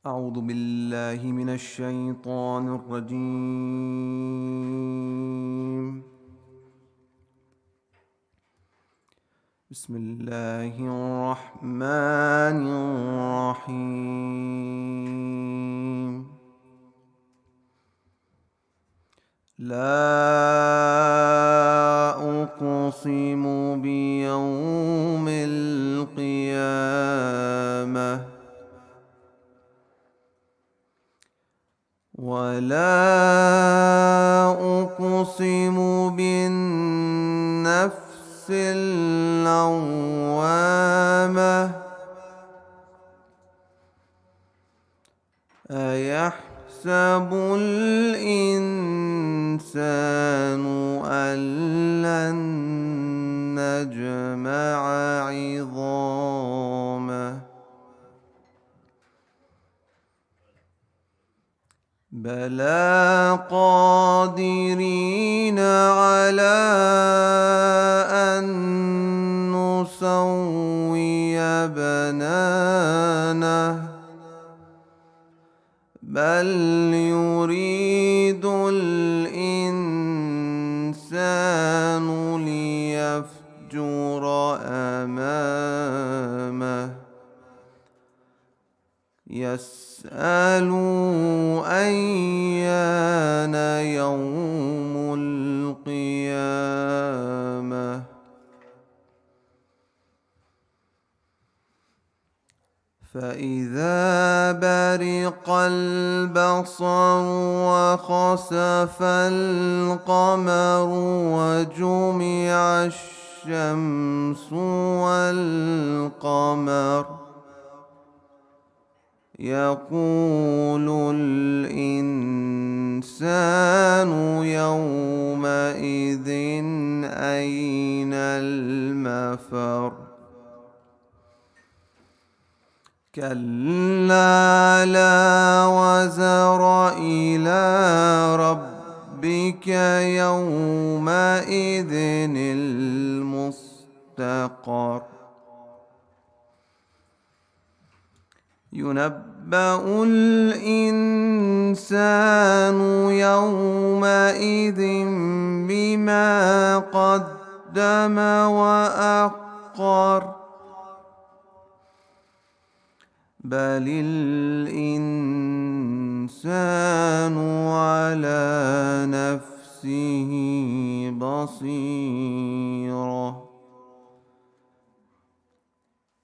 أعوذ بالله من الشيطان الرجيم. بسم الله الرحمن الرحيم. لا أقسم بيوم القيامة ولا أقسم بالنفس اللوامة أيحسب الإنسان أن لن نجمع عظامه بلى قادرين على أن نسوي بنانه بل يريد الإنسان ليفجر أمامه يسأل أيان يوم القيامة فإذا برق البصر وخسف القمر وجمع الشمس والقمر يقول الإنسان يومئذ أين المفر كلا لا وزر إلى ربك يومئذ المستقر ينبأ الإنسان يومئذ بما قدم وأخر بل الإنسان على نفسه بصيرة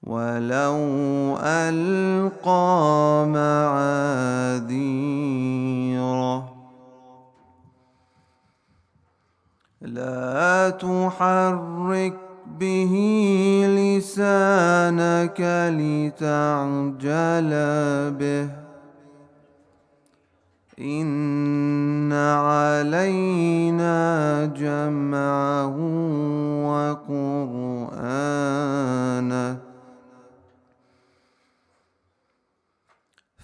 ولو ألقى معاذيره لا تحرك به لسانك لتعجل به إن علينا جمعه وقرآنه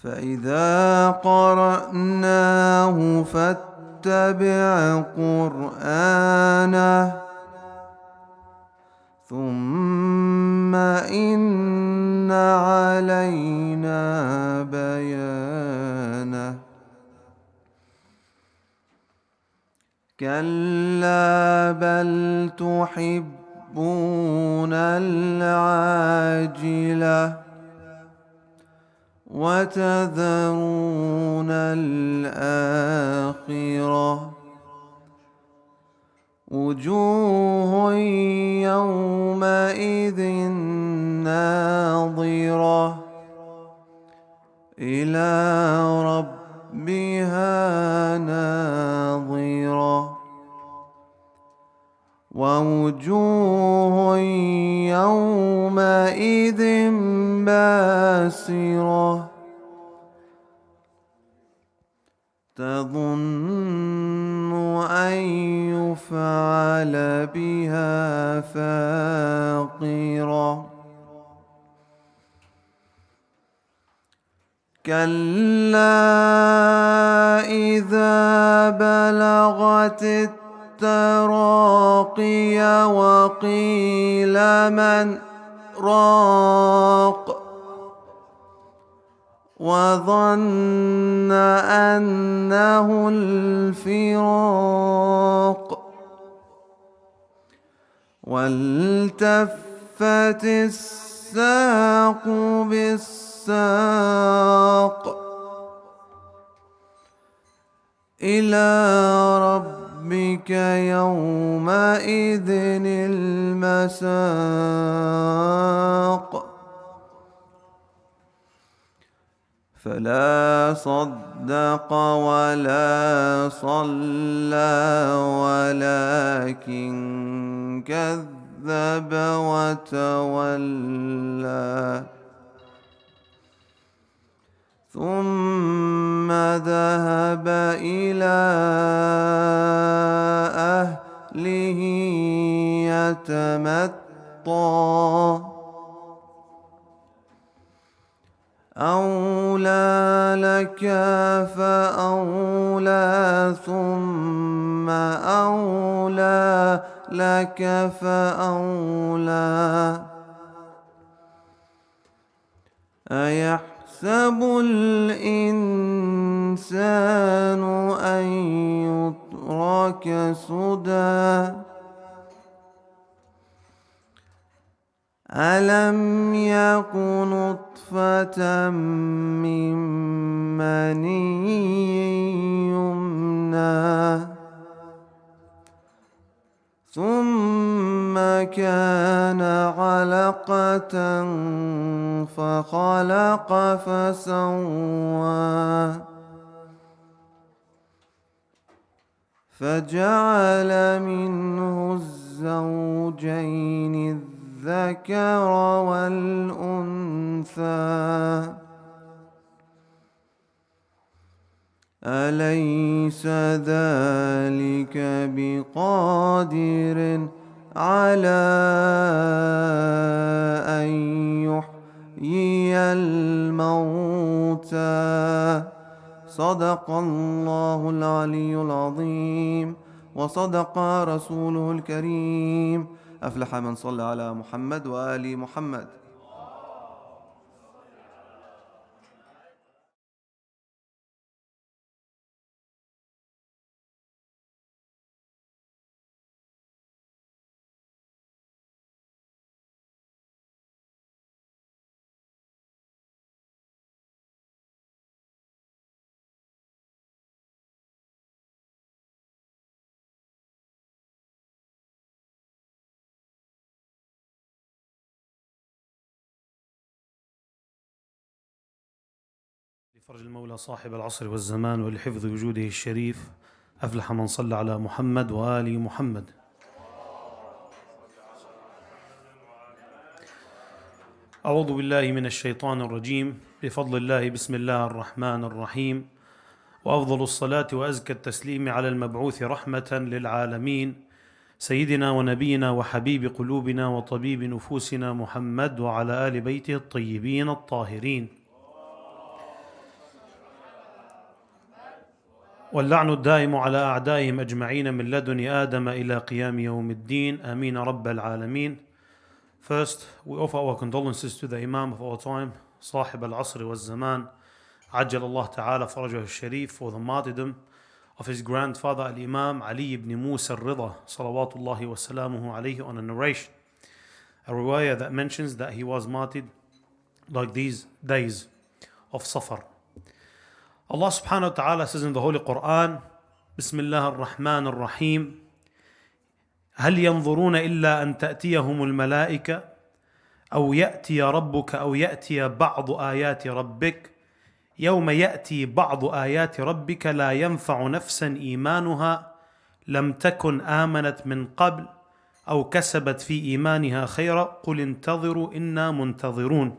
فإذا قرأناه فاتبع قرآنه ثم إن علينا بيانه كلا بل تحبون العاجلة وتذرون الآخرة وجوه يومئذ ناظرة إلى ربها ناظرة ووجوه يومئذ باسرة تظن أن يفعل بها فاقرة كلا إذا بلغت التراقي وقيل من راق وظن أنه الفراق والتفت الساق بالساق إلى ربك يومئذ المساق فلا صدق ولا صلى ولكن كذب وتولى ثم ذهب إلى أهله يتمطى أولى لك فأولى ثم أولى لك فأولى أيحسب الإنسان أن يترك سدى ألم يك نطفة من مني يمنى ثم كان علقة فخلق فسوى فجعل منه الزوجين الذكر والأنثى أليس ذلك بقادر على أن يحيي الموتى صدق الله العلي العظيم وصدق رسوله الكريم أفلح من صلى على محمد وآل محمد. لفرج المولى صاحب العصر والزمان ولحفظ وجوده الشريف أفلح من صلى على محمد وآل محمد. أعوذ بالله من الشيطان الرجيم. بفضل الله بسم الله الرحمن الرحيم، وأفضل الصلاة وأزكى التسليم على المبعوث رحمة للعالمين سيدنا ونبينا وحبيب قلوبنا وطبيب نفوسنا محمد وعلى آل بيته الطيبين الطاهرين، واللعن الدائم على أعدائهم أجمعين من لدن آدم إلى قيام يوم الدين آمين رب العالمين. First, we offer our condolences to the Imam of our time, صاحب العصر والزمان, عجل الله تعالى فرجه الشريف, for the martyrdom of his grandfather Al-Imam Ali ibn Musa al-Ridha, صلوات الله وسلامه عليه, on a narration, a riwayah that mentions that he was martyred like these days of Safar. Allah subhanahu wa ta'ala says in the Holy Quran, Bismillah ar-Rahman ar-Rahim, هل ينظرون إلا أن تأتيهم الملائكة أو يأتي ربك أو يأتي بعض آيات ربك يوم يأتي بعض آيات ربك لا ينفع نفسا إيمانها لم تكن آمنت من قبل أو كسبت في إيمانها خيرا قل انتظروا إنا منتظرون.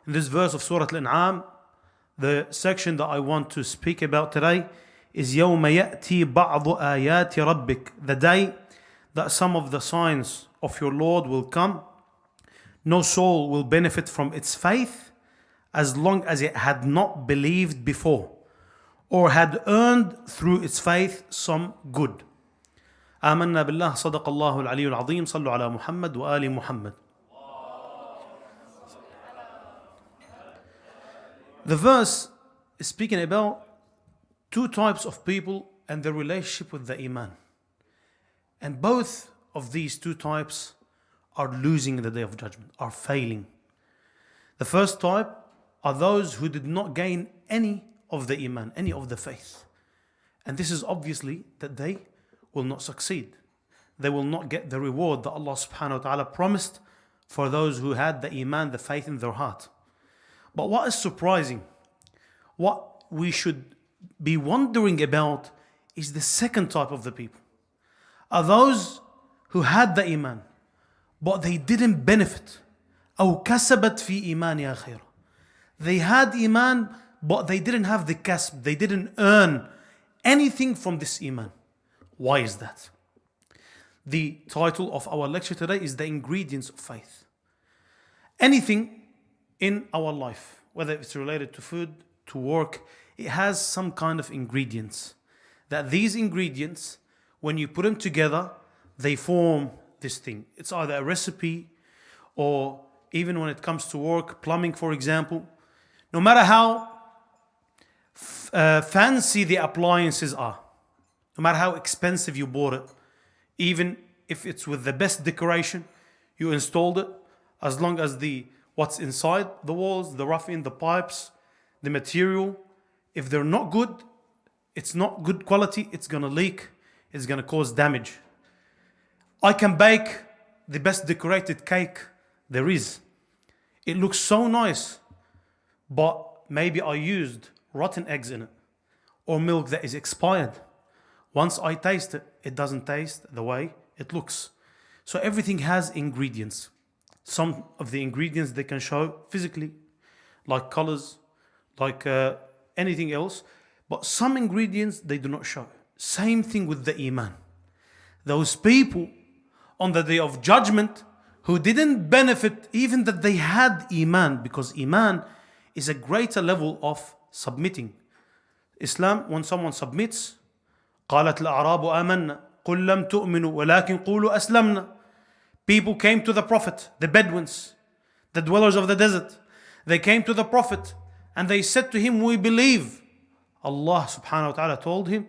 In this verse of Surah Al-An'am, the section that I want to speak about today is يوم يأتي بعض آيات ربك, the day that some of the signs of your Lord will come. No soul will benefit from its faith as long as it had not believed before or had earned through its faith some good. آمنا بالله صدق الله العلي العظيم صلوا على محمد وآل محمد. The verse is speaking about two types of people and their relationship with the Iman. And both of these two types are losing in the day of judgment, are failing. The first type are those who did not gain any of the Iman, any of the faith. And this is obviously that they will not succeed. They will not get the reward that Allah subhanahu wa ta'ala promised for those who had the Iman, the faith in their heart. But what is surprising, what we should be wondering about is the second type of the people. Are those who had the Iman, but they didn't benefit. أو كسبت في إيمانها خيرا. They had Iman, but they didn't have the kasb. They didn't earn anything from this Iman. Why is that? The title of our lecture today is the ingredients of faith. Anything in our life, whether it's related to food, to work, it has some kind of ingredients. That these ingredients, when you put them together, they form this thing. It's either a recipe, or even when it comes to work, plumbing for example, no matter how fancy the appliances are, no matter how expensive you bought it, even if it's with the best decoration, you installed it, as long as what's inside the walls, the roughing, the pipes, the material, if they're not good, it's not good quality, it's gonna leak, it's gonna cause damage. I can bake the best decorated cake there is. It looks so nice, but maybe I used rotten eggs in it, or milk that is expired. Once I taste it, it doesn't taste the way it looks. So everything has ingredients. Some of the ingredients they can show physically, like colors, like anything else. But some ingredients they do not show. Same thing with the Iman. Those people on the day of judgment who didn't benefit even that they had Iman, because Iman is a greater level of submitting. Islam, when someone submits, قالت الأعراب آمنا قل لم تؤمنوا ولكن قولوا أسلمنا. People came to the Prophet, the Bedouins, the dwellers of the desert. They came to the Prophet and they said to him, we believe. Allah subhanahu wa ta'ala told him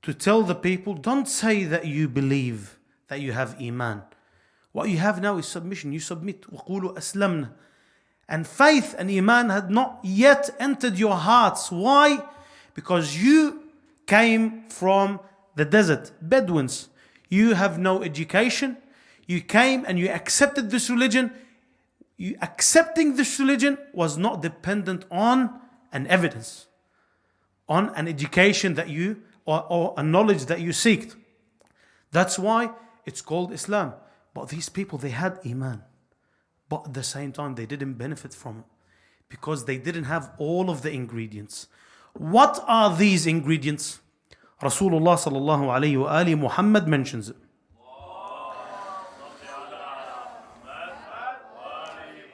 to tell the people, don't say that you believe, that you have Iman. What you have now is submission. You submit. وَقُولُوا أَسْلَمْنَا. And faith and Iman had not yet entered your hearts. Why? Because you came from the desert, Bedouins. You have no education. You came and you accepted this religion. You accepting this religion was not dependent on an evidence, on an education that you, or a knowledge that you seeked. That's why it's called Islam. But these people, they had Iman. But at the same time, they didn't benefit from it because they didn't have all of the ingredients. What are these ingredients? Rasulullah sallallahu alayhi wa alihi Muhammad mentions it.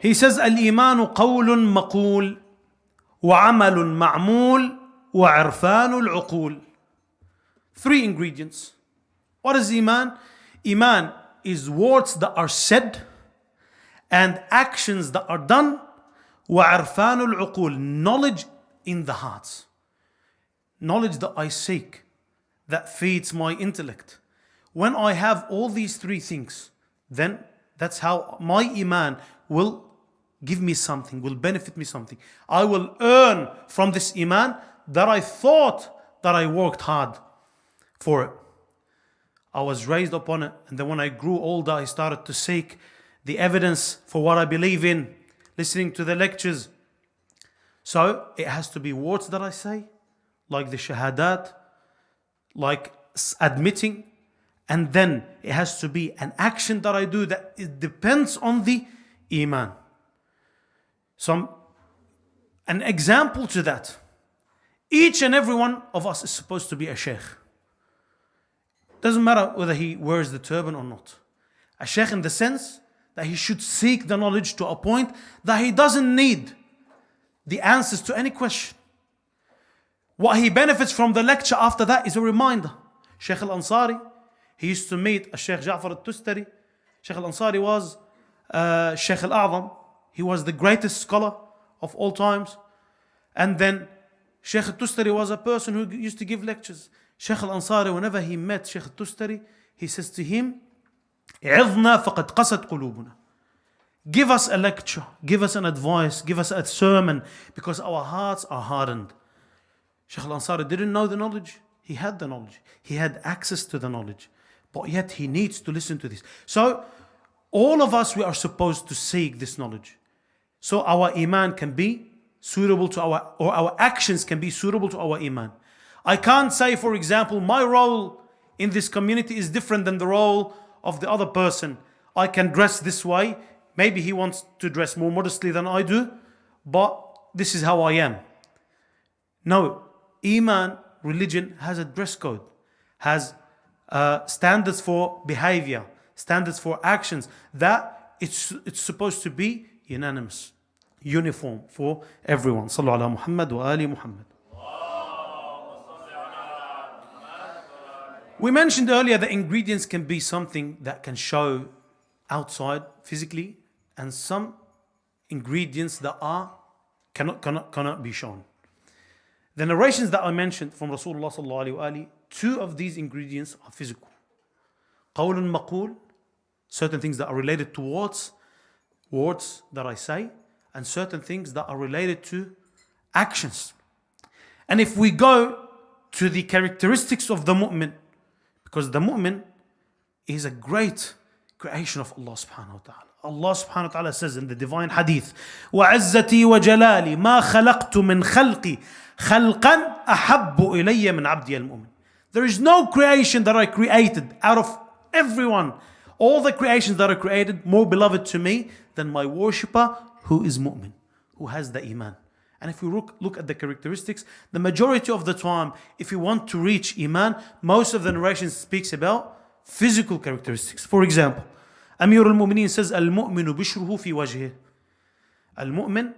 He says, الإيمان قول مقول وعمل معمول وعرفان العقول. 3 ingredients. What is Iman? Iman is words that are said and actions that are done. وعرفان العقول. Knowledge in the hearts. Knowledge that I seek, that feeds my intellect. When I have all these 3 things, then that's how my Iman will give me something, will benefit me something. I will earn from this Iman that I thought that I worked hard for it. I was raised upon it, and then when I grew older, I started to seek the evidence for what I believe in, listening to the lectures. So it has to be words that I say, like the shahadat, like admitting, and then it has to be an action that I do that it depends on the Iman. An example to that, each and every one of us is supposed to be a sheikh. Doesn't matter whether he wears the turban or not. A sheikh in the sense that he should seek the knowledge to a point that he doesn't need the answers to any question. What he benefits from the lecture after that is a reminder. Sheikh al-Ansari, he used to meet Sheikh Ja'far al-Tustari. Sheikh al-Ansari was Sheikh al-A'zam. He was the greatest scholar of all times. And then Sheikh al-Tustari was a person who used to give lectures. Sheikh al-Ansari, whenever he met Sheikh al-Tustari, he says to him, عظنا فقد قست قلوبنا. Give us a lecture, give us an advice, give us a sermon, because our hearts are hardened. Sheikh al-Ansari didn't know the knowledge. He had the knowledge. He had access to the knowledge. But yet he needs to listen to this. So all of us, we are supposed to seek this knowledge. So our iman can be suitable to our actions can be suitable to our iman. I can't say, for example, my role in this community is different than the role of the other person. I can dress this way. Maybe he wants to dress more modestly than I do, but this is how I am. No, iman, religion has a dress code, has standards for behavior, standards for actions, that it's supposed to be unanimous, uniform for everyone. Sallu ala Muhammad wa ali Muhammad. We mentioned earlier that ingredients can be something that can show outside physically, and some ingredients that cannot be shown. The narrations that I mentioned from Rasulullah sallallahu alaihi wasallam, two of these ingredients are physical. قول مقول, certain things that are related to words that I say, and certain things that are related to actions. And if we go to the characteristics of the mu'min, because the mu'min is a great creation of Allah subhanahu wa ta'ala. Allah subhanahu wa ta'ala says in the divine hadith, وَعَزَّتِي وَجَلَالِي مَا خَلَقْتُ مِنْ خَلْقِي خَلْقًا أَحَبُّ إِلَيَّ مِنْ عَبْدِيَ الْمُؤْمِنِ. There is no creation that I created out of everyone, all the creations that are created, more beloved to me than my worshipper who is mu'min, who has the iman. And if we look at the characteristics, the majority of the time, if you want to reach iman, most of the narrations speaks about physical characteristics. For example, Amir al-Mu'mineen says, Al-Mu'minu bishruhu fi wajhih. Al-Mu'min,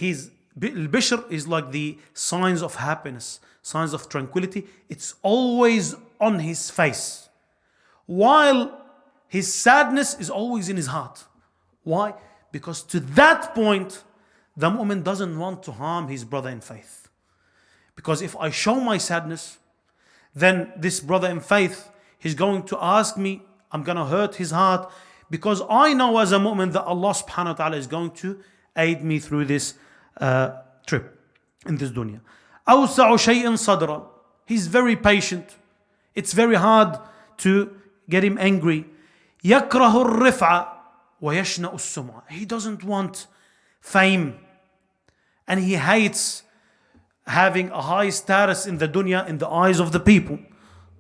al-bishr is like the signs of happiness, signs of tranquility. It's always on his face, while his sadness is always in his heart. Why? Because to that point, the mu'min doesn't want to harm his brother in faith. Because if I show my sadness, then this brother in faith, he's going to ask me, I'm going to hurt his heart, because I know as a mu'min that Allah subhanahu wa ta'ala is going to aid me through this trip in this dunya. أوسع شيء صدرا. He's very patient. It's very hard to get him angry. يكره الرفعة ويشنأ السمعة. He doesn't want fame, and he hates having a high status in the dunya in the eyes of the people.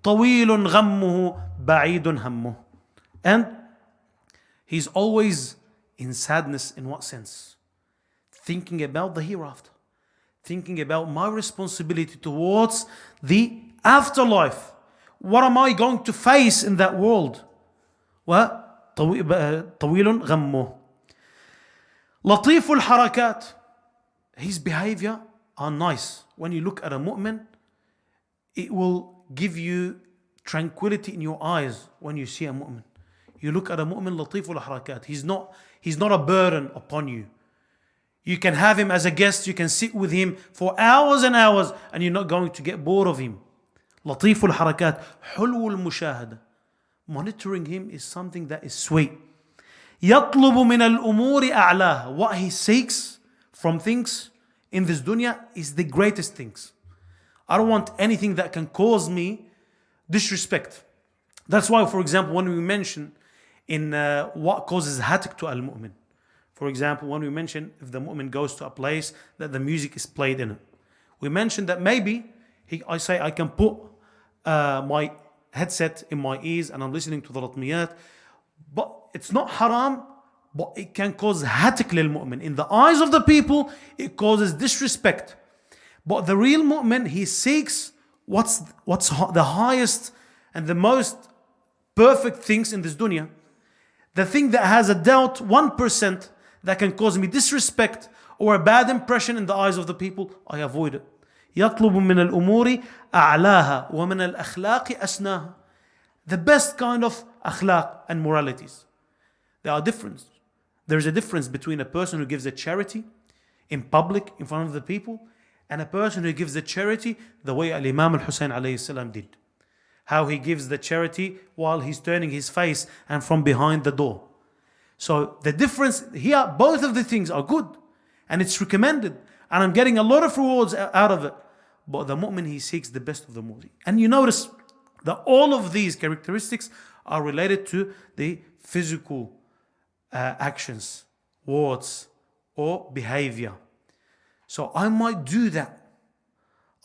طويل غمه بعيد همه. And he's always in sadness. In what sense? Thinking about the hereafter, thinking about my responsibility towards the afterlife. What am I going to face in that world? طويل غمه. لطيف الحركات. His behavior are nice. When you look at a mu'min, it will give you tranquility in your eyes when you see a mu'min. You look at a mu'min, لطيف الحركات. He's not a burden upon you. You can have him as a guest, you can sit with him for hours and hours, and you're not going to get bored of him. لطيف الحركات. حلو المشاهدة. Monitoring him is something that is sweet. يطلب من الأمور أعلاها. What he seeks from things in this dunya is the greatest things. I don't want anything that can cause me disrespect. That's why, for example, when we mention in what causes hatik to al-mu'min, for example, when we mention if the mu'min goes to a place that the music is played in it, we mentioned that maybe I say I can put my headset in my ears and I'm listening to the latmiyat, but it's not haram, but it can cause hatik lil mu'min. In the eyes of the people, it causes disrespect. But the real mu'min, he seeks what's the highest and the most perfect things in this dunya. The thing that has a doubt, 1%, that can cause me disrespect or a bad impression in the eyes of the people, I avoid it. يطلب من الأمور أعلاها ومن الأخلاق أسناها. The best kind of akhlaq and moralities. There are difference. There is a difference between a person who gives a charity in public, in front of the people, and a person who gives the charity the way Al-Imam Al-Hussein alayhi salam did. How he gives the charity while he's turning his face and from behind the door. So the difference here, both of the things are good and it's recommended, and I'm getting a lot of rewards out of it. But the mu'min, he seeks the best of the mu'min. And you notice that all of these characteristics are related to the physical actions, words, or behavior. So I might do that.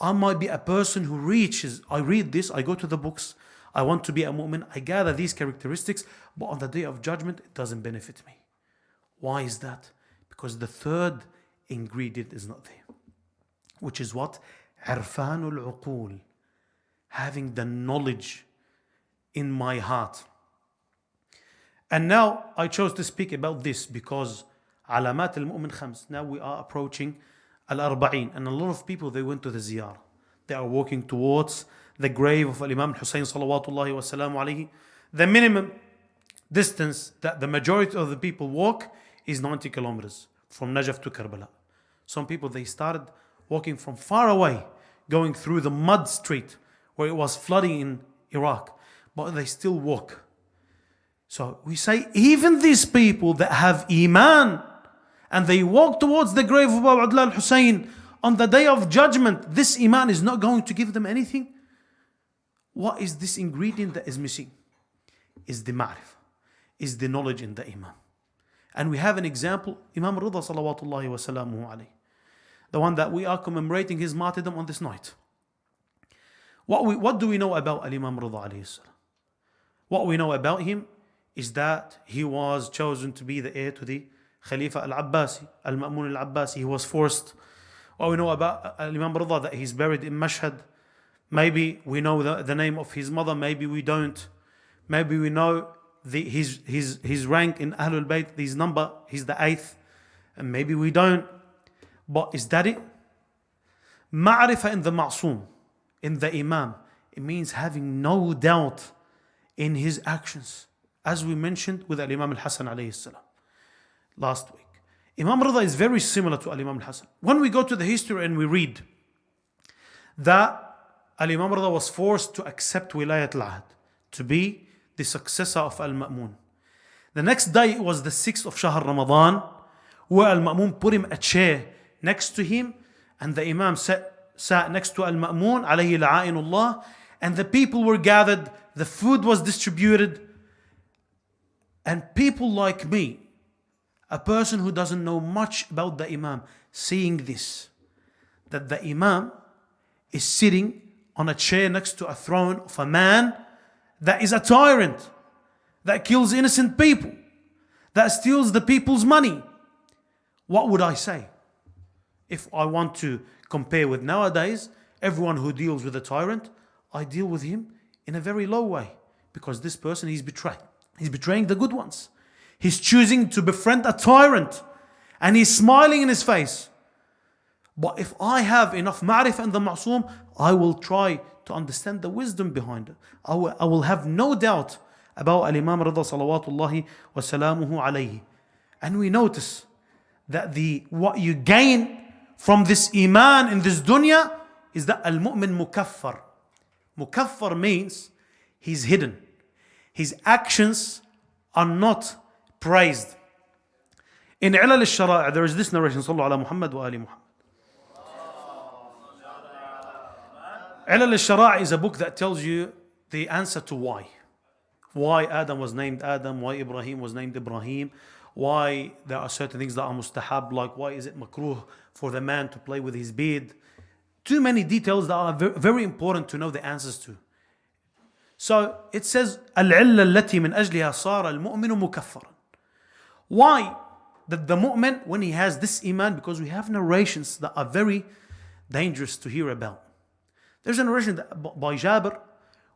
I might be a person who reaches, I read this, I go to the books, I want to be a mu'min, I gather these characteristics, but on the day of judgment, it doesn't benefit me. Why is that? Because the third ingredient is not there. Which is what? Irfanul uqul. Having the knowledge in my heart. And now I chose to speak about this because alamat al-mu'min khams. Now we are approaching al-arba'in, and a lot of people, they went to the ziyarah. They are walking towards the grave of Imam Hussein salawatullahi wa salamu alayhi. The minimum distance that the majority of the people walk is 90 kilometers from Najaf to Karbala. Some people, they started walking from far away, going through the mud street where it was flooding in Iraq, but they still walk. So we say, even these people that have iman and they walk towards the grave of Abu Abdullah al-Hussein on the day of judgment, this iman is not going to give them anything. What is this ingredient that is missing? Is the ma'rifah, is the knowledge in the iman. And we have an example, Imam Rida salawatullahi wa salamuhu alayhi, the one that we are commemorating his martyrdom on this night. What do we know about Al-Imam Rida alayhi salam? What we know about him is that he was chosen to be the heir to the Khalifa al-Abbasi, al-Ma'mun al-Abbasi. He was forced. What we know about Imam Rida, that he's buried in Mashhad. Maybe we know the name of his mother, maybe we don't. Maybe we know his rank in Ahlul Bayt, his number, he's the 8th, and maybe we don't. But is that it? Ma'rifah in the Ma'soom, in the Imam, it means having no doubt in his actions, as we mentioned with Al-Imam Al-Hasan alayhi salam last week. Imam Rida is very similar to Al-Imam Al-Hasan. When we go to the history and we read that Al-Imam Rida was forced to accept Wilayat al-Ahd, to be the successor of Al-Ma'mun. The next day, it was the 6th of Shahr Ramadan, where Al-Ma'mun put him a chair next to him, and the Imam sat next to Al-Ma'mun alayhi la'inullah, and the people were gathered, the food was distributed, and people like me, a person who doesn't know much about the Imam, seeing this, that the Imam is sitting on a chair next to a throne of a man that is a tyrant, that kills innocent people, that steals the people's money. What would I say? If I want to compare with nowadays, everyone who deals with a tyrant, I deal with him in a very low way, because this person, he's betrayed. He's betraying the good ones. He's choosing to befriend a tyrant, and he's smiling in his face. But if I have enough ma'rifah in the ma'soom, I will try to understand the wisdom behind it. I will have no doubt about Al-Imam Rida salawatullahi wa salamuhu alayhi. And we notice that what you gain from this iman in this dunya is that al-mu'min mukaffar. Mukaffar means he's hidden. His actions are not praised. In Ilal al-Shara'i, there is this narration, Sallu ala Muhammad wa ali Muhammad. Ilal al-Shara'i is a book that tells you the answer to why. Why Adam was named Adam, why Ibrahim was named Ibrahim, why there are certain things that are mustahab, like why is it makruh for the man to play with his beard. Too many details that are very important to know the answers to. So it says, العلة التي من أجلها صار المؤمن مكفرا. Why? That the mu'min, when he has this iman, because we have narrations that are very dangerous to hear about. There's a narration by Jabir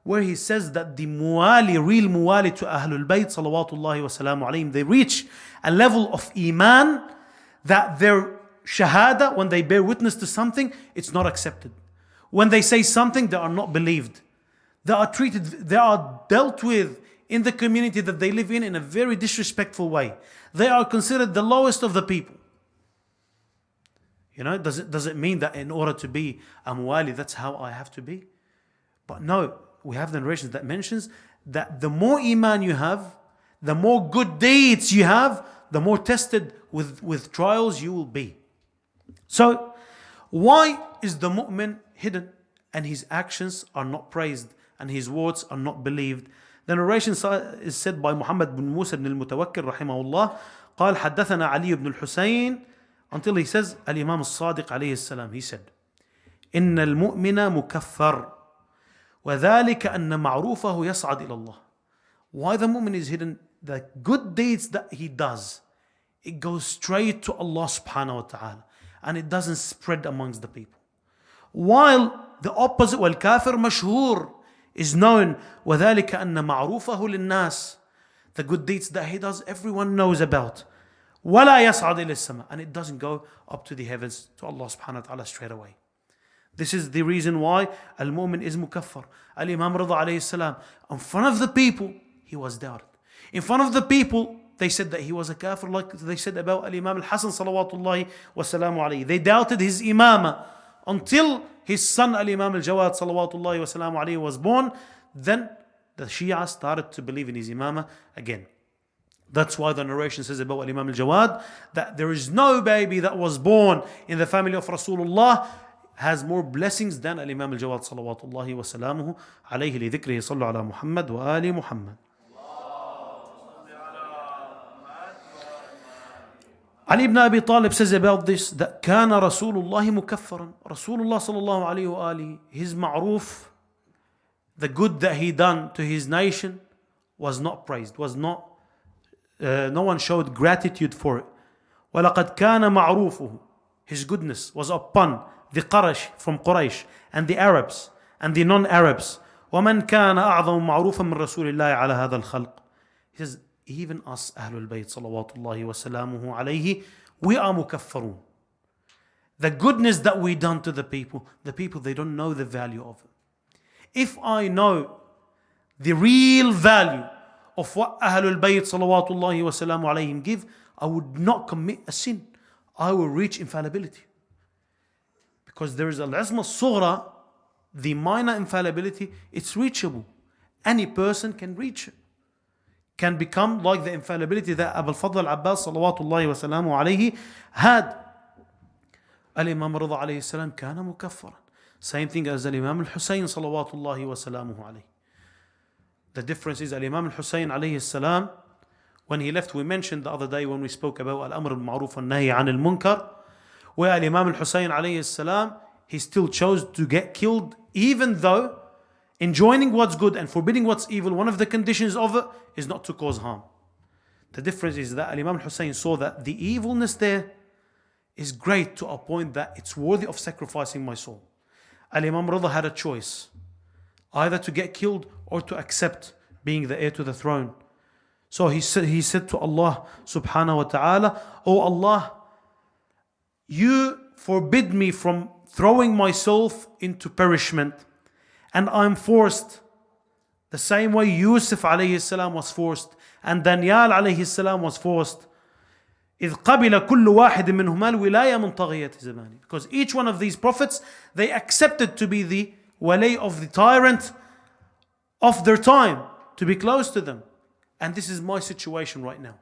where he says that the muwali, real muwali to Ahlul Bayt salawatullahi wa salamu alayhim, they reach a level of iman that their shahada, when they bear witness to something, it's not accepted. When they say something, they are not believed. They are dealt with in the community that they live in a very disrespectful way. They are considered the lowest of the people. Does it mean that in order to be a muwali, that's how I have to be? But no, we have the narrations that mentions that the more iman you have, the more good deeds you have, the more tested with trials you will be. So, why is the mu'min hidden and his actions are not praised and his words are not believed? The narration is said by Muhammad bin Mohsen al-Mutawakkil rahimahullah. قال حدثنا علي بن الحسين, until he says الإمام الصادق عليه السلام. He said إن المؤمن مكفر وذلك أن معروفه يصعد إلى الله. Why the mu'min is hidden? The good deeds that he does, it goes straight to Allah subhanahu wa ta'ala and it doesn't spread amongst the people. While the opposite, والكافر مشهور, is known وذلك أن معروفه للناس. The good deeds that he does, everyone knows about. ولا يصعد إلى السماء, and it doesn't go up to the heavens to Allah subhanahu wa ta'ala straight away. This is the reason why al-mu'min is mukaffar. Al-Imam Rida alayhi salam, in front of the people, he was doubted. In front of the people, they said that he was a kafir, like they said about Al-Imam Al-Hasan salawatullahi wa salamu alayhi. They doubted his imamah until his son Al-Imam Al-Jawad salawatullahi wa salamu alayhi was born. Then the Shia started to believe in his imamah again. That's why the narration says about Al-Imam Al-Jawad that there is no baby that was born in the family of Rasulullah has more blessings than Al-Imam Al-Jawad salawatullahi wa salamuhu alayhi lidhikrihi sallu ala Muhammad wa ali Muhammad. Ali ibn Abi Talib says about this that كان رسول الله مكفرا. Rasulullah sallallahu alayhi wa alihi, his ma'roof, the good that he done to his nation was not praised, was not, no one showed gratitude for it. وَلَقَدْ كَانَ مَعْرُوفُهُ, his goodness was upon the Quraysh from Quraysh and the Arabs and the non-Arabs. وَمَنْ كَانَ أَعْظَمُ مَعْرُوفًا مِنْ رَسُولِ اللَّهِ عَلَى هَذَا الْخَلْقِ. He says, even us Ahlul Bayt salawatullahi wa salamuhu alayhi, we are mukaffarun. The goodness that we done to the people, they don't know the value of it. If I know the real value of what Ahlul Bayt salawatullahi wa salamu alayhim give, I would not commit a sin. I will reach infallibility. Because there is al-isma sughra, the minor infallibility, it's reachable. Any person can reach it. Can become like the infallibility that Abu al-Fadl al-Abbas salawatullahi wa salamu alayhi had. Al-Imam Rida alayhi salam kana mukaffaran. Same thing as Al-Imam Al-Husayn salawatullahi wa salamuhu alayhi. The difference is Al-Imam Al-Husayn alayhi salam, when he left, we mentioned the other day when we spoke about Al-Amr al-Ma'ruf al-Nahi an al-Munkar, where Al-Imam Al-Husayn alayhi salam, he still chose to get killed even though enjoining what's good and forbidding what's evil, one of the conditions of it is not to cause harm. The difference is that Imam Hussein saw that the evilness there is great to a point that it's worthy of sacrificing my soul. Imam Rida had a choice, either to get killed or to accept being the heir to the throne. So he said to Allah subhanahu wa ta'ala, "Oh Allah, you forbid me from throwing myself into perishment, and I'm forced the same way Yusuf alayhi salam was forced and Daniel alayhi salam was forced. إذ قبل كل واحد منهما الولاية من طاغية زمانه." Because each one of these prophets, they accepted to be the wali of the tyrant of their time, to be close to them. And this is my situation right now.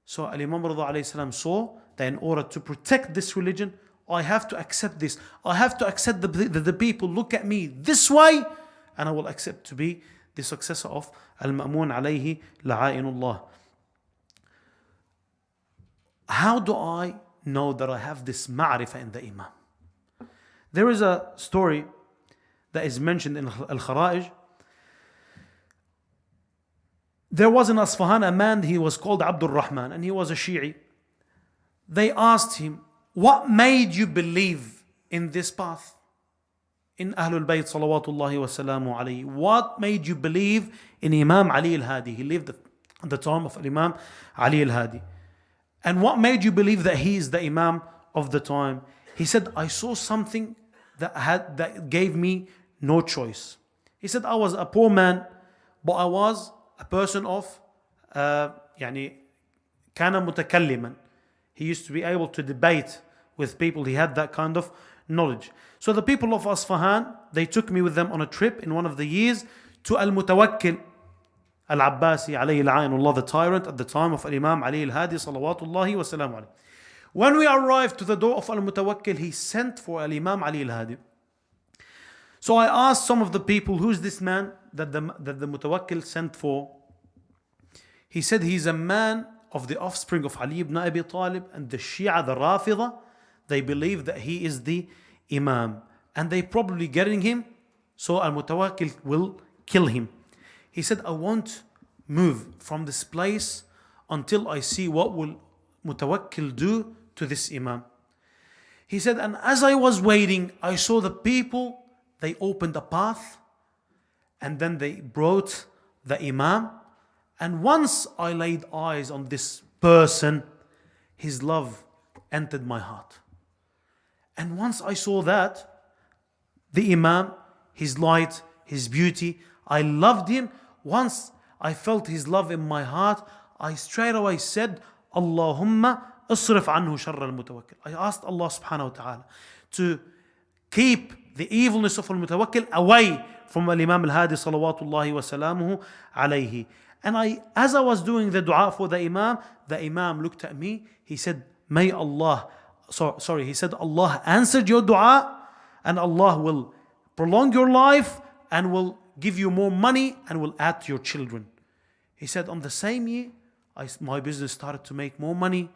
So Imam Rida alayhi salam saw that in order to protect this religion, I have to accept this. I have to accept the people look at me this way, and I will accept to be the successor of Al-Ma'mun alayhi la'ainullah. How do I know that I have this ma'rifah in the Imam? There is a story that is mentioned in Al-Khara'ij. There was in Asfahan a man, he was called Abdul Rahman, and he was a Shi'i. They asked him, what made you believe in this path? In Ahlul Bayt salawatullahi wa salamu alayhi. What made you believe in Imam Ali al-Hadi? He lived at the time of Imam Ali al-Hadi. And what made you believe that he is the Imam of the time? He said, I saw something that gave me no choice. He said, I was a poor man, but I was a person of كان متكلما. He used to be able to debate with people. He had that kind of knowledge. So the people of Asfahan, they took me with them on a trip in one of the years to Al-Mutawakkil Al-Abbasi alayhi la'anullah, the tyrant at the time of Imam Ali al-Hadi salawatullahi wa salamu alayhi. When we arrived to the door of Al-Mutawakkil, he sent for Imam Ali al-Hadi. So I asked some of the people, who's this man that the Mutawakkil sent for? He said he's a man of the offspring of Ali ibn Abi Talib, and the Shia, the Rafida, they believe that he is the Imam. And they probably getting him, so Al-Mutawakkil will kill him. He said, I won't move from this place until I see what will Mutawakkil do to this Imam. He said, and as I was waiting, I saw the people, they opened a path, and then they brought the Imam. And once I laid eyes on this person, his love entered my heart. And once I saw that, the Imam, his light, his beauty, I loved him. Once I felt his love in my heart, I straight away said, Allahumma asrif anhu sharra al-mutawakkil. I asked Allah subhanahu wa ta'ala to keep the evilness of al-mutawakkil away from al-Imam al-Hadi salawatullahi wa salamuhu alayhi. And as I was doing the dua for the Imam looked at me. He said, may Allah, he said, Allah answered your dua, and Allah will prolong your life and will give you more money and will add to your children. He said, on the same year, my business started to make more money.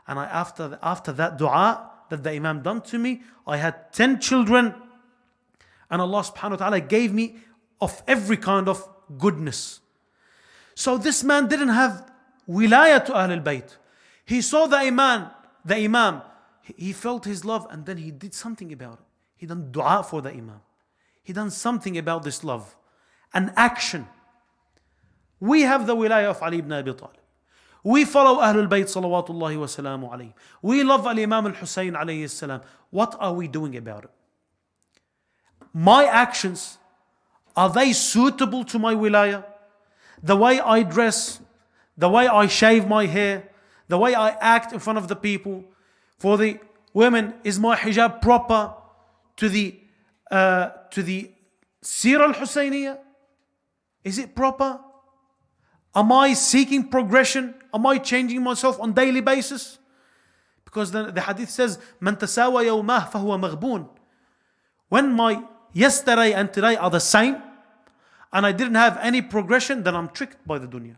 And after that dua that the Imam done to me, I had 10 children. And Allah subhanahu wa ta'ala gave me of every kind of goodness. So this man didn't have wilayah to Ahl al-Bayt. He saw the Imam, he felt his love, and then he did something about it. He done dua for the Imam. He done something about this love. An action. We have the wilayah of Ali ibn Abi Talib. We follow Ahlul Bayt salawatullahi wa salamu alayhi. We love Al-Imam Al-Hussein alayhi salam. What are we doing about it? My actions, are they suitable to my wilayah? The way I dress, the way I shave my hair, the way I act in front of the people. For the women, is my hijab proper to the Sirah al-Husayniyah? Is it proper? Am I seeking progression? Am I changing myself on daily basis? Because the hadith says, "Man tasawa yawmah fahuwa maghbun." When my yesterday and today are the same, and I didn't have any progression, then I'm tricked by the dunya.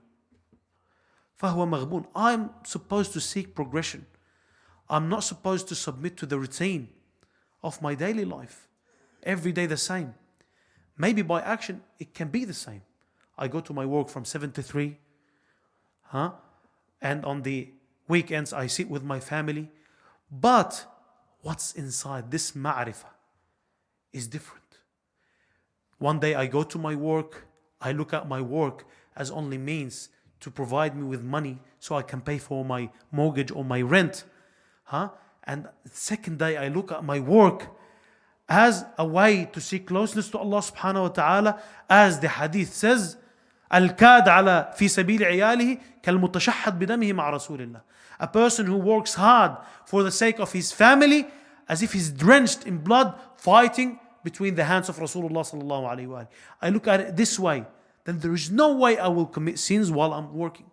فَهُوَ مَغْبُونَ. I'm supposed to seek progression. I'm not supposed to submit to the routine of my daily life. Every day the same. Maybe by action it can be the same. I go to my work from 7 to 3. And on the weekends I sit with my family. But what's inside this ma'rifah is different. One day I go to my work, I look at my work as only means to provide me with money so I can pay for my mortgage or my rent. And the second day I look at my work as a way to seek closeness to Allah subhanahu wa ta'ala, as the hadith says, الكاد على في سبيل عياله كالمتشحط بدمه مع رسول الله. A person who works hard for the sake of his family, as if he's drenched in blood, fighting between the hands of Rasulullah sallallahu alaihi wasallam. I look at it this way, then there is no way I will commit sins while I'm working.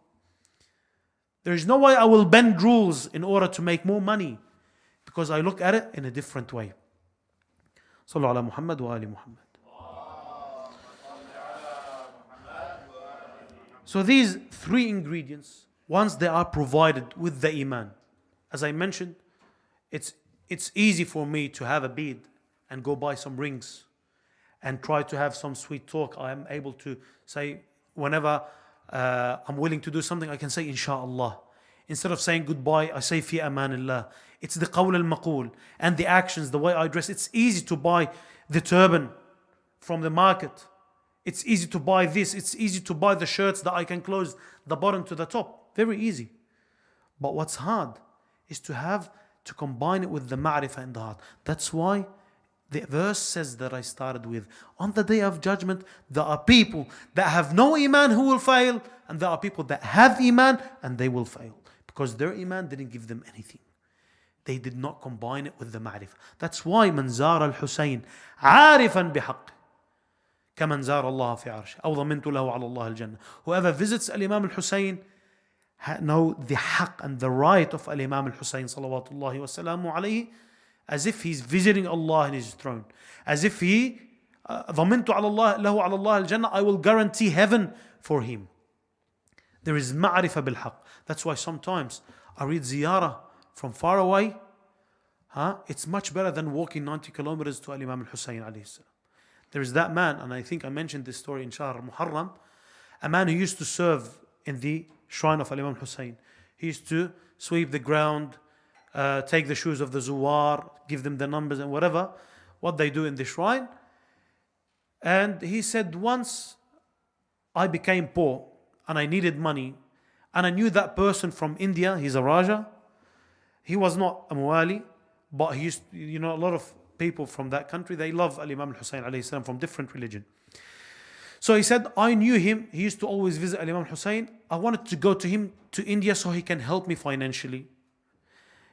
There is no way I will bend rules in order to make more money, because I look at it in a different way. Sallu ala Muhammad wa ali Muhammad. So these three ingredients, once they are provided with the iman, as I mentioned, it's easy for me to have a bead and go buy some rings and try to have some sweet talk. I am able to say, whenever I'm willing to do something, I can say inshallah. Instead of saying goodbye, I say fi amanillah. It's the qawl al-maqul and the actions, the way I dress. It's easy to buy the turban from the market. It's easy to buy this. It's easy to buy the shirts that I can close the bottom to the top. Very easy. But what's hard is to have to combine it with the ma'rifah in the heart. That's why the verse says that I started with, on the day of judgment, there are people that have no iman who will fail, and there are people that have iman and they will fail, because their iman didn't give them anything. they did not combine it with the ma'rifah. That's why من زار الحسين عارفا بحق كمن زار الله في عرشه أو ضمنت له على الله الجنة. Whoever visits Al-Imam al-Hussein know the haq and the right of Al-Imam al-Hussein salawatullahi wa salamu alayhi, as if he's visiting Allah in his throne, as if he ضمنت على الله له على الله الجنة, I will guarantee heaven for him. There is ma'rifah bil-haq. That's why sometimes I read ziyarah from far away. It's much better than walking 90 kilometers to Al-Imam al-Hussein alayhi salam. There is that man, and I think I mentioned this story in Shahr Muharram, a man who used to serve in the shrine of Al-Imam Hussein. He used to sweep the ground, take the shoes of the zuwar, give them the numbers and whatever, what they do in the shrine. And he said, once I became poor and I needed money, and I knew that person from India, he's a Raja. He was not a Muwali, but he used, a lot of people from that country, they love Al-Imam al-Hussein alayhi salam from different religion. So he said, I knew him. He used to always visit Al-Imam al-Hussein. I wanted to go to him to India so he can help me financially.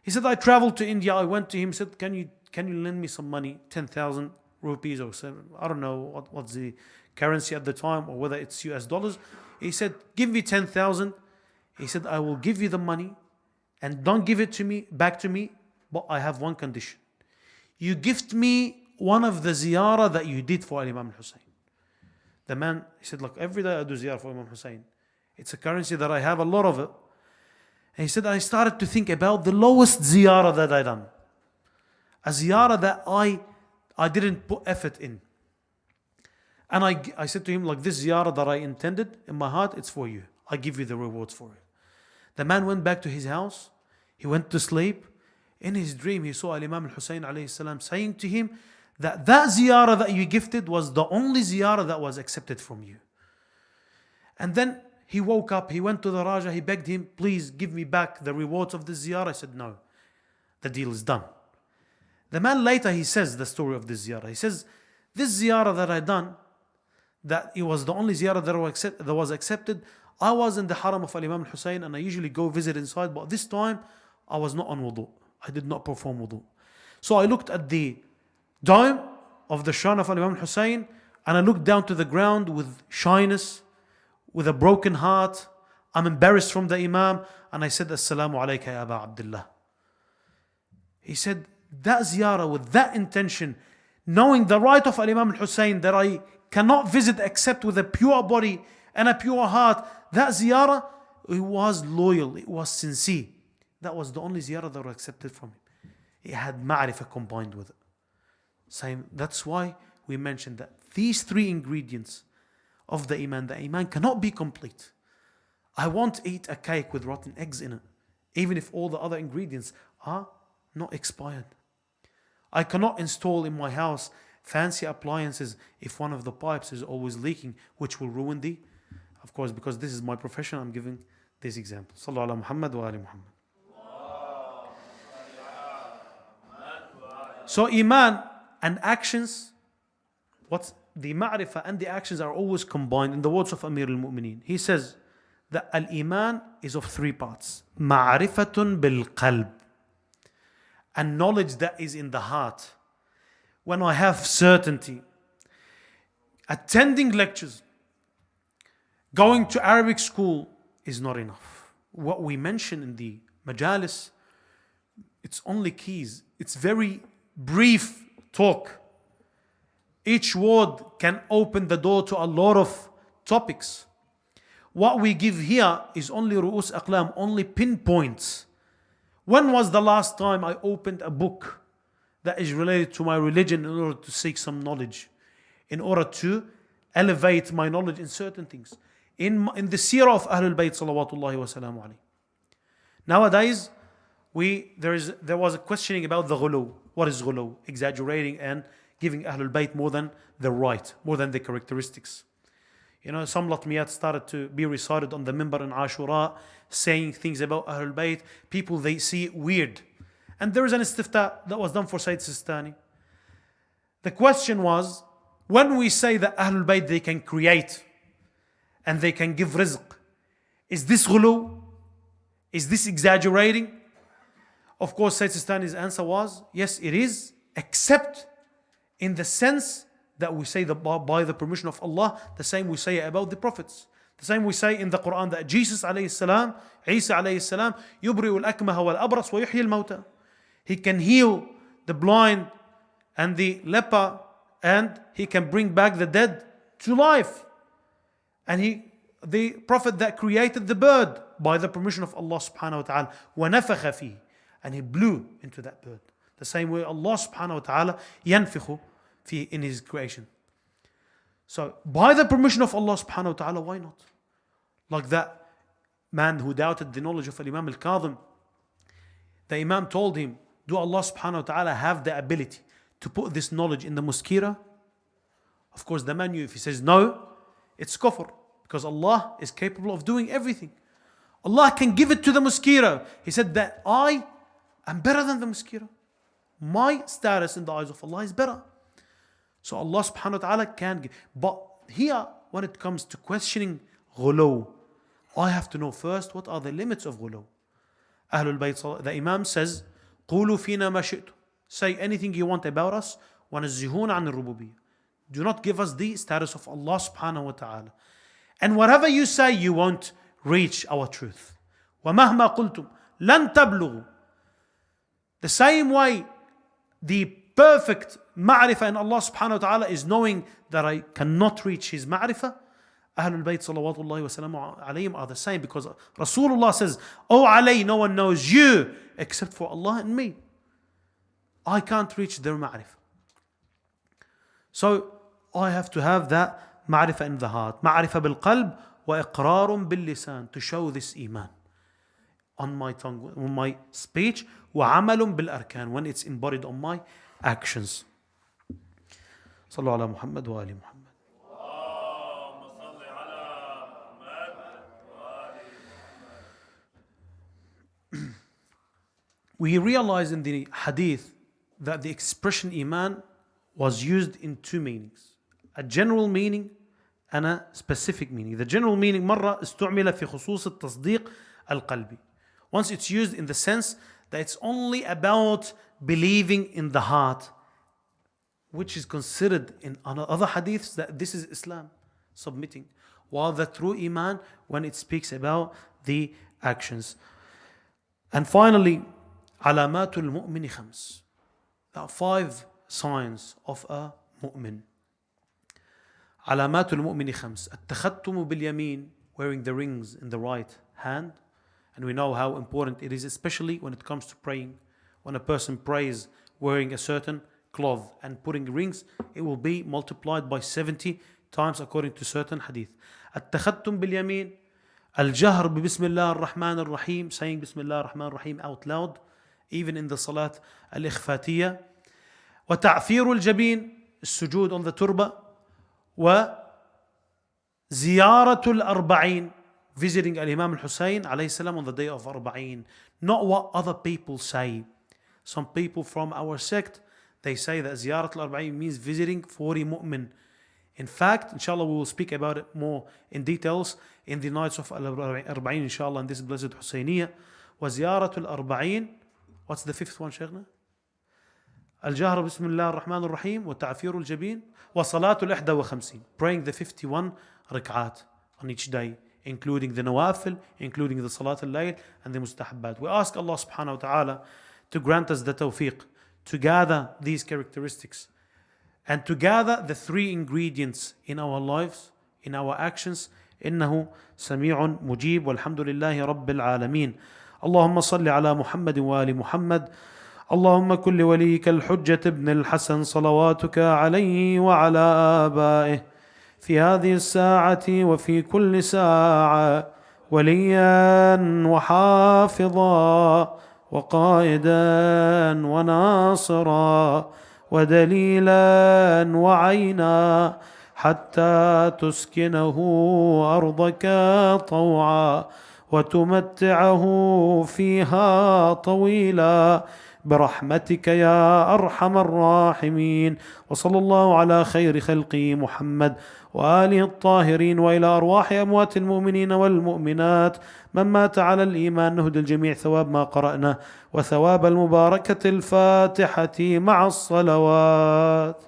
He said, I traveled to India. I went to him, said, can you lend me some money, 10,000 rupees or 7, I don't know what's the currency at the time or whether it's US dollars. He said, give me 10,000. He said, I will give you the money and don't give it to me, back to me, but I have one condition. You gift me one of the ziyarah that you did for Imam Hussein. The man, he said, look, every day I do ziyarah for Imam Hussein. It's a currency that I have a lot of it. And he said, I started to think about the lowest ziyarah that I done. A ziyarah that I didn't put effort in. And I said to him, like, this ziyarah that I intended in my heart, it's for you. I give you the rewards for it. The man went back to his house. He went to sleep. In his dream, he saw Imam al-Hussein alayhi salam saying to him that ziyarah that you gifted was the only ziyarah that was accepted from you. And then he woke up, he went to the Raja, he begged him, please give me back the rewards of the ziyarah. I said, no, the deal is done. The man later, he says the story of this ziyarah. He says, this ziyarah that I done, that it was the only ziyarah that was accepted. I was in the haram of Imam al-Hussein and I usually go visit inside, but this time I was not on wudu. I did not perform wudu. So I looked at the dome of the shrine of Imam Hussein and I looked down to the ground with shyness, with a broken heart. I'm embarrassed from the Imam and I said, Assalamu alayka ya Aba Abdullah. He said, that ziyarah with that intention, knowing the right of Imam Hussein that I cannot visit except with a pure body and a pure heart, that ziyarah, it was loyal, it was sincere. That was the only ziyarah that was accepted from him. It had ma'rifah combined with it. Same. That's why we mentioned that these three ingredients of the iman cannot be complete. I won't eat a cake with rotten eggs in it, even if all the other ingredients are not expired. I cannot install in my house fancy appliances if one of the pipes is always leaking, which will ruin of course, because this is my profession, I'm giving this example. Sallallahu ala Muhammad wa ali Muhammad. So iman and actions, what's the ma'rifah and the actions are always combined. In the words of Amir al-Mu'mineen, he says that al-iman is of three parts. Ma'rifatun bil-qalb, and knowledge that is in the heart. When I have certainty, attending lectures, going to Arabic school is not enough. What we mention in the majalis, it's only keys. It's very brief talk. Each word can open the door to a lot of topics. What we give here is only ru'us aqlam, only pinpoints. When was the last time I opened a book that is related to my religion in order to seek some knowledge, in order to elevate my knowledge in certain things? In the seerah of Ahlul Bayt salawatullahi wa salamu alayhi. Nowadays, there was a questioning about the ghulu. What is ghulu? Exaggerating and giving Ahlul Bayt more than the right, more than the characteristics. Some latmiyat started to be recited on the minbar in Ashura, saying things about Ahlul Bayt. People, they see it weird. And there is an istifta that was done for Sayyid Sistani. The question was, when we say that Ahlul Bayt, they can create and they can give rizq, is this ghulu? Is this exaggerating? Of course, Sayyid Sistani's answer was, yes, it is, except in the sense that we say that by the permission of Allah, the same we say about the prophets. The same we say in the Quran that Jesus alayhi salam, Isa alayhi salam, يُبْرِئُ الْأَكْمَهَ وَالْأَبْرَص وَيُحْيِي الْمَوْتَى. He can heal the blind and the leper, and he can bring back the dead to life. And the prophet that created the bird by the permission of Allah subhanahu wa ta'ala, وَنَفَخَ فِيهِ, and he blew into that bird. The same way Allah subhanahu wa ta'ala ينفخ فيه in his creation. So by the permission of Allah subhanahu wa ta'ala, why not? Like that man who doubted the knowledge of Imam al-Kadhim, the Imam told him, do Allah subhanahu wa ta'ala have the ability to put this knowledge in the mosquito? Of course the man knew, if he says no, it's kufr, because Allah is capable of doing everything. Allah can give it to the mosquito. He said that I am better than the mosquito. My status in the eyes of Allah is better. So Allah subhanahu wa ta'ala can give. But here, when it comes to questioning ghulu, I have to know first what are the limits of ghulu. Ahlul Bayt, the Imam says, قولوا فينا ما شئتم. Say anything you want about us. ونزهون عن الربوبية. Do not give us the status of Allah subhanahu wa ta'ala. And whatever you say, you won't reach our truth. ومهما قلتم لن تبلغوا. The same way, the perfect ma'rifah in Allah subhanahu wa ta'ala is knowing that I cannot reach His ma'rifah. Ahlul Bayt salawatullahi wa salamu alayhim are the same, because Rasulullah says, oh Ali, no one knows you except for Allah and me. I can't reach their ma'rifah. So I have to have that ma'rifah in the heart. Ma'rifah bil qalb wa iqrarun bil lisan, to show this iman on my tongue, on my speech, wa amalun bil arkan, when it's embodied on my actions. Sallu ala Muhammad wa ali Muhammad. We realize in the hadith that the expression iman was used in two meanings, a general meaning and a specific meaning. The general meaning مرة استعمل في خصوص التصديق القلبي. Once it's used in the sense that it's only about believing in the heart, which is considered in other hadiths that this is Islam, submitting. While the true iman, when it speaks about the actions. And finally, علامات المؤمن خمس. There are 5 signs of a mu'min. علامات المؤمن خمس. التختم باليمين, wearing the rings in the right hand. And we know how important it is, especially when it comes to praying. When a person prays wearing a certain cloth and putting rings, it will be multiplied by 70 times according to certain hadith. التختم باليمين. الجهر ببسم الله الرحمن الرحيم, saying بسم الله الرحمن الرحيم out loud, even in the salat al-ikhfatiyya. وتعفير الجبين, السجود on the turba. وزيارة الأربعين, visiting Imam al-Hussein alayhi salam on the day of Arba'in. Not what other people say. Some people from our sect, they say that Ziyarat al-Arba'in means visiting 40 mu'min. In fact, inshallah, we will speak about it more in details in the nights of al-Arba'in, inshallah, in this blessed Husayniyah. وزيارة الأربعين. What's the 5th one, Sheikhna? الجهر بسم الله الرحمن الرحيم وتعفير الجبين وصلاة الإحدى وخمسين, praying the 51 rak'at on each day, including the nawafil, including the salat al-layl and the mustahabbat. We ask Allah subhanahu wa ta'ala to grant us the tawfiq to gather these characteristics and to gather the 3 ingredients in our lives, in our actions. إنه سميع مجيب والحمد لله رب العالمين. اللهم صل على محمد وآل محمد. اللهم كن لوليك الحجة ابن الحسن صلواتك عليه وعلى آبائه في هذه الساعة وفي كل ساعة وليا وحافظا وقائدا وناصرا ودليلا وعينا حتى تسكنه أرضك طوعا وتمتعه فيها طويلا برحمتك يا أرحم الراحمين. وصلى الله على خير خلقه محمد وآله الطاهرين، وإلى أرواح أموات المؤمنين والمؤمنات من مات على الإيمان نهد الجميع ثواب ما قرأنا وثواب المباركة الفاتحة مع الصلوات.